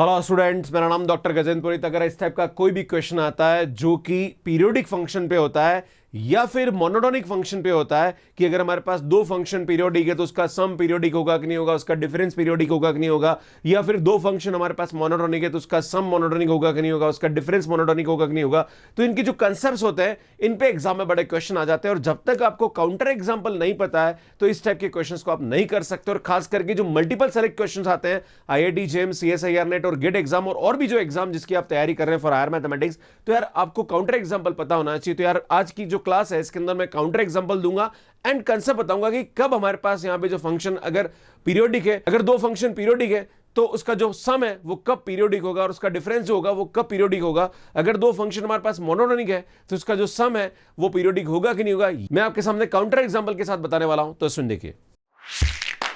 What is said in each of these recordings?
Hello students, मेरा नाम doctor Gajendra पुरोहित। अगर इस टाइप का कोई भी क्वेश्चन आता है जो कि पीरियोडिक फंक्शन पे होता है या फिर मोनोटोनिक फंक्शन पे होता है कि अगर हमारे पास दो फंक्शन पीरियोडिक है तो उसका सम पीरियोडिक होगा कि नहीं होगा, उसका डिफरेंस पीरियोडिक होगा कि नहीं होगा, या फिर दो फंक्शन हमारे पास मोनोटोनिक है तो उसका सम मोनोटोनिक होगा कि नहीं होगा, उसका डिफरेंस मोनोटोनिक होगा कि नहीं होगा, तो इनकी जो कंसेप्ट्स होते हैं इन पे एग्जाम में बड़े क्वेश्चन आ जाते हैं। और जब तक आपको काउंटर एग्जाम्पल नहीं पता है तो इस टाइप के क्वेश्चन को आप नहीं कर सकते। और खास करके जो मल्टीपल सेलेक्ट क्वेश्चन आते हैं IIT जेम्स, CSIR नेट और गेट एग्जाम और भी जो एग्जाम जिसकी आप तैयारी कर रहे हैं फॉर हायर मैथमेटिक्स, तो यार आपको काउंटर एग्जाम्पल पता होना चाहिए। तो यार आज की जो क्लास है इसके अंदर मैं काउंटर एग्जांपल दूंगा एंड कंसेप्ट बताऊंगा कि कब हमारे पास यहां पे जो फंक्शन अगर पीरियोडिक है, अगर दो फंक्शन पीरियोडिक है तो उसका जो सम है वो कब पीरियोडिक होगा और उसका डिफरेंस जो होगा वो कब पीरियोडिक होगा। अगर दो फंक्शन हमारे पास मोनोटोनिक है तो उसका जो सम है वो पीरियोडिक होगा कि नहीं होगा, मैं आपके सामने काउंटर एग्जांपल के साथ बताने वाला हूं, तो सुन देखिए।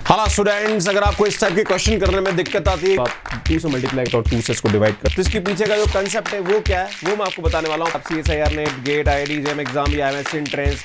हेलो स्टूडेंट्स, अगर आपको इस टाइप के क्वेश्चन करने में दिक्कत आती है, आप 2 से मल्टीप्लाई और 2 से इसको डिवाइड कर, तो इसके पीछे का जो कंसेप्ट है वो क्या है वो मैं आपको बताने वाला हूं। आप CSIR NET, GATE, IIT JAM exam या MSc एंट्रेंस।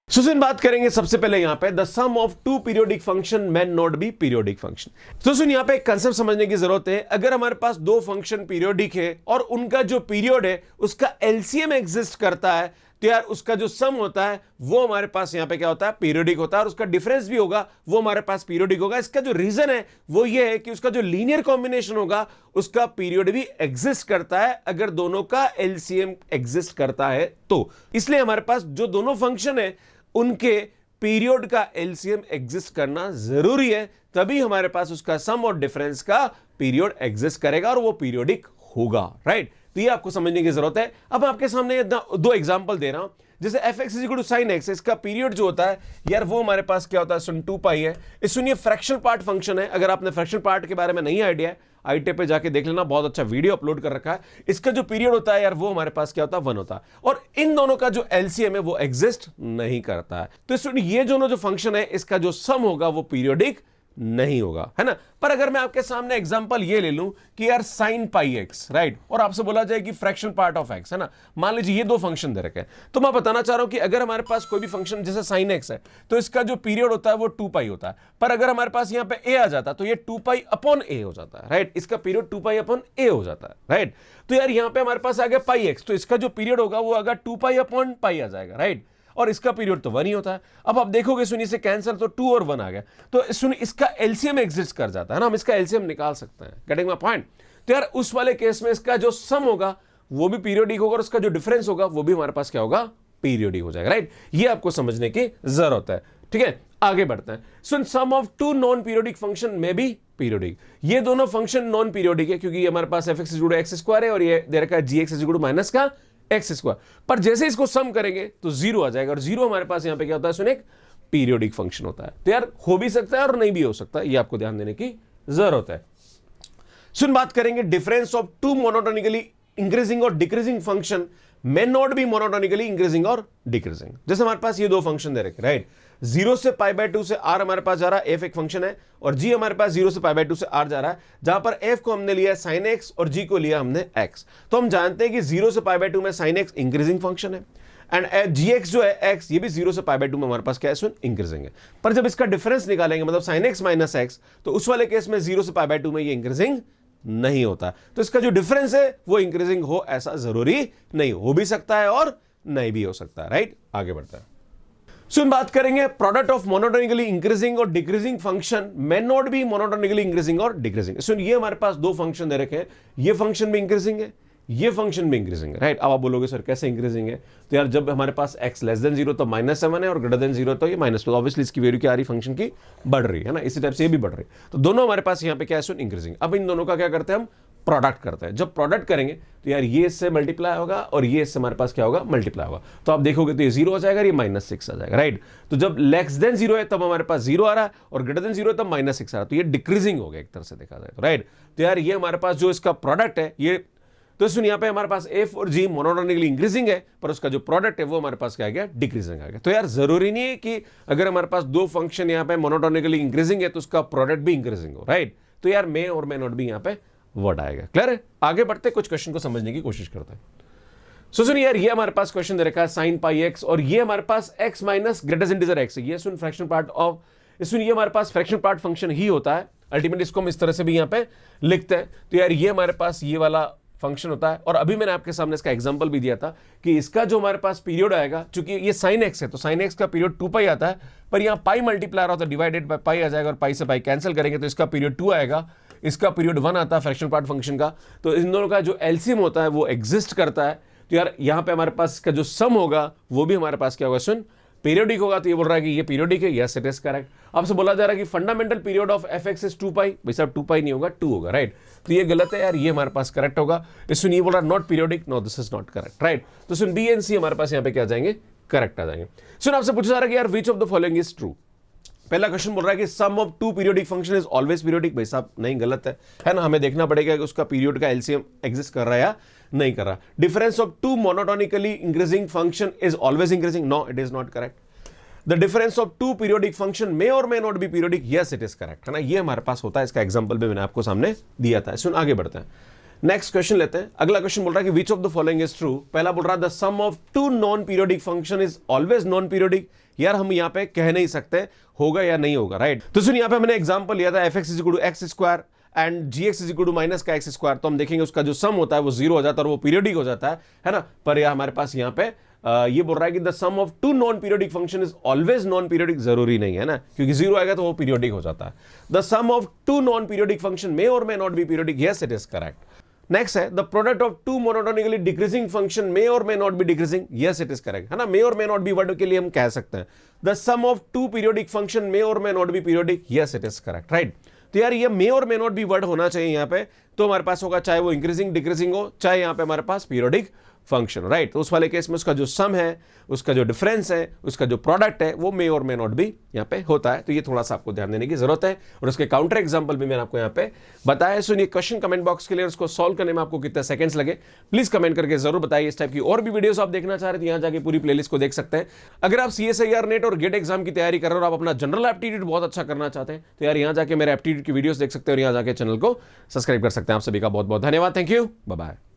सुन बात करेंगे सबसे पहले यहां पे the sum of two periodic function may not be periodic function. तो सुन यहां पे एक कंसेप्ट समझने की जरूरत है। अगर हमारे पास दो फंक्शन पीरियोडिक है और उनका जो पीरियड है उसका LCM एग्जिस्ट करता है तो यार उसका जो सम होता है वो हमारे पास यहां पे क्या होता है, पीरियोडिक होता है। और उसका डिफरेंस भी होगा वो हमारे पास पीरियोडिक होगा। इसका जो रीजन है वो ये है कि उसका जो लीनियर कॉम्बिनेशन होगा उसका पीरियड भी एग्जिस्ट करता है अगर दोनों का LCM एग्जिस्ट करता है तो। इसलिए हमारे पास जो दोनों फंक्शन है उनके पीरियड का LCM एग्जिस्ट करना जरूरी है, तभी हमारे पास उसका सम और डिफरेंस का पीरियड एग्जिस्ट करेगा और वो पीरियोडिक होगा, राइट। तो ये आपको समझने की जरूरत है। अब आपके सामने दो एग्जांपल दे रहा हूं। जैसे fx = sin x, इसका पीरियड जो होता है यार वो हमारे पास क्या होता है, सुन 2 पाई है। इस सुनिए फ्रैक्शन पार्ट फंक्शन है। अगर आपने फ्रैक्शन पार्ट के बारे में नहीं आइडिया है, IIT पे जाके देख लेना, बहुत अच्छा वीडियो अपलोड कर रखा है। इसका जो पीरियड होता है यार वो हमारे पास क्या होता है, 1 होता है। और इन दोनों का जो LCM है वो एग्जिस्ट नहीं करता है। तो सुनिए ये दोनों जो फंक्शन है इसका जो सम होगा वो पीरियोडिक नहीं होगा, है ना। पर अगर मैं आपके सामने एग्जांपल ये ले लूं कि यार sin πx, राइट, और आपसे बोला जाए कि फ्रैक्शन पार्ट ऑफ x, है ना। मान लीजिए ये दो फंक्शन दे रखे हैं, तो मैं बताना चाह रहा हूं कि अगर हमारे पास कोई भी फंक्शन जैसे sin x है तो इसका जो पीरियड होता है वो 2 पाई होता है। पर अगर हमारे पास यहां पे a आ जाता तो ये 2 पाई अपॉन a हो जाता है, राइट। इसका पीरियड 2 पाई अपॉन a हो जाता है, राइट। तो यार यहां पे हमारे पास आ गया πx, तो इसका जो पीरियड होगा वो अगर 2 पाई अपॉन पाई आ जाएगा, राइट। और इसका पीरियड तो 1 ही होता है। अब आप देखोगे सुनिए से कैंसिल, तो 2 और 1 आ गया, तो सुनिए इसका LCM एग्जिस्ट कर जाता है ना, हम इसका LCM निकाल सकते हैं। Getting my point. तो यार उस वाले केस में इसका जो सम होगा वो भी पीरियोडिक होगा और उसका जो डिफरेंस होगा वो भी हमारे पास क्या होगा, पीरियोडिक हो जाएगा, राइट। ये आपको समझने की जरूरत है, ठीक है। आगे बढ़ते हैं। सुन sum of two non periodic function में भी पीरियोडिक। ये दोनों फंक्शन नॉन पीरियोडिक है क्योंकि हमारे पास fx = x² है और ये दे रखा है gx = -x²। पर जैसे इसको सम करेंगे तो 0 आ जाएगा और 0 हमारे पास यहां पे क्या होता है, सुन एक पीरियोडिक फंक्शन होता है। तो यार हो भी सकता है और नहीं भी हो सकता, ये आपको ध्यान देने की जरूरत है। सुन बात करेंगे difference of two monotonically increasing और decreasing function may not be monotonically increasing और decreasing। जैसे हमारे पास ये दो फंक्शन दे रखे, राइट। 0 से π/2 से r हमारे पास जा रहा है, f एक फंक्शन है, और g हमारे पास 0 से π/2 से r जा रहा है, जहां पर f को हमने लिया sin x और g को लिया हमने x। तो हम जानते हैं कि 0 से π/2 में sin x इंक्रीजिंग फंक्शन है एंड gx जो है x, ये भी 0 से π/2 में हमारे पास क्या है, सुन इंक्रीजिंग है। पर जब इसका डिफरेंस निकालेंगे मतलब sin x - x, तो उस वाले केस में 0 से π/2 में ये इंक्रीजिंग नहीं होता। तो इसका जो डिफरेंस है वो इंक्रीजिंग हो ऐसा जरूरी नहीं, हो भी सकता है और नहीं भी हो सकता है, राइट। आगे बढ़ता है। सुन बात करेंगे प्रोडक्ट ऑफ मोनोटोनिकली इंक्रीजिंग और decreasing function may not be monotonically increasing और डिक्रीजिंग। सुन ये हमारे पास दो फंक्शन दे रखे हैं, ये फंक्शन भी इंक्रीजिंग है, ये फंक्शन भी इंक्रीजिंग है, राइट। अब आप बोलोगे सर कैसे इंक्रीजिंग है, तो यार जब हमारे पास x <0 तो -7 है और >0 तो ये -2, ऑब्वियसली इसकी वैल्यू क्या आ रही, फंक्शन की बढ़ रही है ना, इसी टाइप से ये भी बढ़ रही है। तो दोनों हमारे पास यहाँ पे क्या है, सुन इंक्रीजिंग। अब इन दोनों का क्या करते हैं हम, प्रोडक्ट करते हैं। जब प्रोडक्ट करेंगे तो यार ये इससे मल्टीप्लाई होगा और ये इससे हमारे पास क्या होगा, मल्टीप्लाई होगा। तो आप देखोगे तो ये 0 आ जाएगा, ये -6 आ जाएगा, राइट। तो जब <0 है तब हमारे पास 0 आ रहा है और >0 है तब -6 आ रहा है, तो ये डिक्रीजिंग हो गया एक तरह से देखा जाए तो, राइट। तो यार ये हमारे पास जो इसका प्रोडक्ट है ये, तो सुन यहाँ पे हमारे पास f और g मोनोटोनिकली इंक्रीजिंग है पर उसका जो प्रोडक्ट है वो हमारे पास क्या आ गया, डिक्रीजिंग आ गया। तो यार जरूरी नहीं है कि अगर हमारे पास दो फंक्शन यहाँ पे मोनोटोनिकली इंक्रीजिंग है तो उसका प्रोडक्ट भी इंक्रीजिंग हो, राइट। तो यार मे और मे नॉट भी यहाँ पे वर्ड आएगा। क्लियर है। आगे बढ़ते कुछ क्वेश्चन को समझने की कोशिश करते हैं। सुन यार ये हमारे पास क्वेश्चन दे रखा है sin πx और ये हमारे पास x - ग्रेटेस्ट इंटीजर x है। ये सुन फ्रैक्शन पार्ट ऑफ, सुन ये हमारे पास फ्रैक्शन पार्ट फंक्शन ही होता है अल्टीमेटली इसको हम इस तरह से भी यहाँ पे लिखते हैं। तो यार ये हमारे पास ये वाला फंक्शन होता है। और अभी मैंने आपके सामने इसका एग्जांपल भी दिया था कि इसका जो हमारे पास पीरियड आएगा, चूंकि ये sin x है तो sin x का पीरियड 2 पाई आता है, पर यहाँ पाई मल्टीप्लाई होता है, डिवाइडेड बाय पाई आ जाएगा और पाई से पाई कैंसिल करेंगे तो इसका पीरियड 2 आएगा, इसका पीरियड 1 आता है फ्रैक्शनल पार्ट फंक्शन का। तो इन दोनों का जो एलसीएम होता है वो एग्जिस्ट करता है। तो यार यहाँ पे हमारे पास इसका जो सम होगा वो भी हमारे पास क्या होगा, सुन, पीरियोडिक होगा। तो ये बोल रहा है कि ये पीरियोडिक है, यस इट इज करेक्ट। आपसे बोला जा रहा है कि fundamental period of F x is 2 पाई, भाई साहब 2 पाई नहीं होगा, 2 होगा, राइट। तो ये गलत है यार, ये हमारे पास करेक्ट होगा। सुन ये बोल रहा है not periodic, no this is not correct, right. तो सुन बी एंड सी हमारे पास यहाँ पे क्या आ जाएंगे, करेक्ट आ जाएंगे। सुन आपसे पूछा जा रहा है कि यार which of the following is true. पहला क्वेश्चन बोल रहा है कि sum of two periodic function is always periodic. भाई साहब नहीं, गलत है ना। हमें देखना पड़ेगा कि उसका पीरियड का एलसीएम एग्जिस्ट कर रहा है या नहीं कर रहा। Difference of two monotonically increasing function is always increasing, no it is not correct. The difference of two periodic function may और may not be periodic, yes it is correct, है ना। ये हमारे पास होता है, इसका एग्जांपल भी मैंने आपको सामने दिया था। सुन आगे बढ़ते हैं, नेक्स्ट क्वेश्चन लेते हैं। अगला क्वेश्चन बोल रहा है कि which of the following is true. पहला बोल रहा है the sum of two non periodic function is always non periodic. यार हम यहाँ पे कह नहीं सकते होगा या नहीं होगा, राइट। तो सुन यहाँ पे मैंने एग्जांपल लिया था f x is equal to x square and g x is equal to minus का एक्स स्क्वायर। तो हम देखेंगे उसका जो सम होता है वो 0 हो जाता है और वो पीरियोडिक हो जाता है ना। पर यह हमारे पास यहाँ पे ये बोल रहा है कि the sum of two non periodic function is always non periodic, जरूरी नहीं है ना, क्योंकि 0 आएगा तो वो पीरियोडिक हो जाता है। The sum of two non periodic function may और may not be periodic, yes it is correct. Next है the product of two monotonically decreasing function may और may not be decreasing, yes it is correct, है ना। मे और may not B word के लिए हम कह सकते हैं the sum of two periodic function may और may not be periodic, yes it is correct, right. तो यार ये मे और मे नॉट बी वर्ड होना चाहिए यहाँ पे, तो हमारे पास होगा चाहे वो इंक्रीजिंग डिक्रीजिंग हो, चाहे यहाँ पे हमारे पास पीरियोडिक फंक्शन, राइट। तो उस वाले केस में उसका जो सम है, उसका जो डिफरेंस है, उसका जो प्रोडक्ट है वो मे और मे नॉट भी यहाँ पे होता है। तो ये थोड़ा सा आपको ध्यान देने की जरूरत है और उसके काउंटर एग्जांपल भी मैंने आपको यहाँ पे बताया। सुनिए क्वेश्चन कमेंट बॉक्स के लिए, उसको सॉल्व करने में आपको कितने सेकंड्स लगे प्लीज कमेंट करके जरूर बताइए। इस टाइप की और भी वीडियोस आप देखना चाह रहे थे यहाँ जाके पूरी प्लेलिस्ट को देख सकते हैं। अगर आप सीएसआईआर नेट और गेट एग्जाम की तैयारी कर रहे हो और आप अपना जनरल एप्टीट्यूड बहुत अच्छा करना चाहते हैं तो यार यहाँ जाके मेरे एप्टीट्यूड की वीडियोस देख सकते हैं और यहाँ जाके चैनल को सब्सक्राइब कर सकते हैं। आप सभी का बहुत बहुत धन्यवाद, थैंक यू, बाय बाय।